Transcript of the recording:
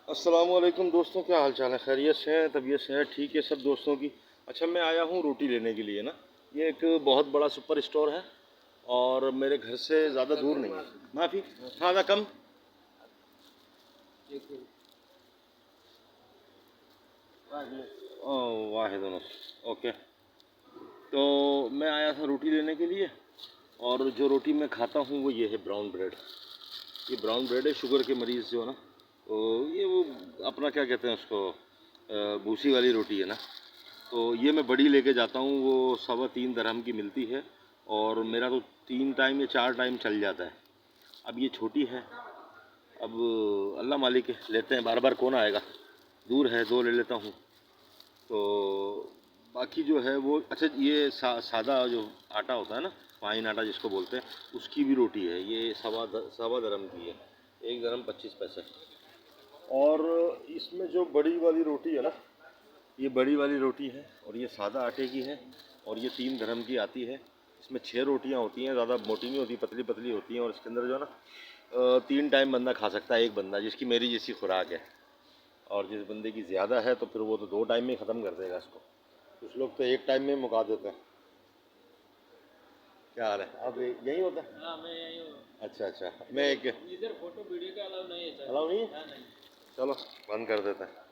अस्सलामुअलैकुम दोस्तों, क्या हाल चाल है? खैरियत से हैं? तबीयत से है? ठीक है सब दोस्तों की। अच्छा, मैं आया हूँ रोटी लेने के लिए ना। ये एक बहुत बड़ा सुपर स्टोर है और मेरे घर से ज़्यादा दूर नहीं है। माफ़ी, हाँ कम। वाह दोनों। ओके। तो मैं आया था रोटी लेने के लिए और जो रोटी मैं खाता हूँ वो ये है ब्राउन ब्रेड। ये ब्राउन ब्रेड है, शुगर के मरीज़ जो है ना, तो ये वो अपना क्या कहते हैं उसको, भूसी वाली रोटी है ना। तो ये मैं बड़ी लेके जाता हूँ, वो 3.25 दरहम की मिलती है और मेरा तो 3 टाइम या 4 टाइम चल जाता है। अब ये छोटी है, अब अल्लाह मालिक है, लेते हैं, बार बार कौन आएगा। दूर है, दो ले लेता हूँ। तो बाकी जो है वो अच्छा, ये सादा जो आटा होता है ना, फाइन आटा जिसको बोलते हैं, उसकी भी रोटी है। ये सवा दरम की है, 1 दरम 25 पैसे। और इसमें जो बड़ी वाली रोटी है ना, ये बड़ी वाली रोटी है और ये सादा आटे की है और ये 3 दरम की आती है। इसमें 6 रोटियां होती हैं, ज़्यादा मोटी नहीं होती, पतली पतली होती हैं और इसके अंदर जो है ना 3 टाइम बंदा खा सकता है, एक बंदा जिसकी मेरी जैसी खुराक है। और जिस बंदे की ज़्यादा है तो फिर वो तो 2 टाइम में ख़त्म कर देगा इसको। कुछ लोग तो 1 टाइम में मुका देते हैं। क्या हाल है? आप यहीं होता है? हाँ, मैं यहीं हूँ। अच्छा अच्छा, मैं एक इधर फोटो वीडियो का अलाउ नहीं है सर। अलाउ नहीं है? हाँ, नहीं। चलो बंद कर देते हैं।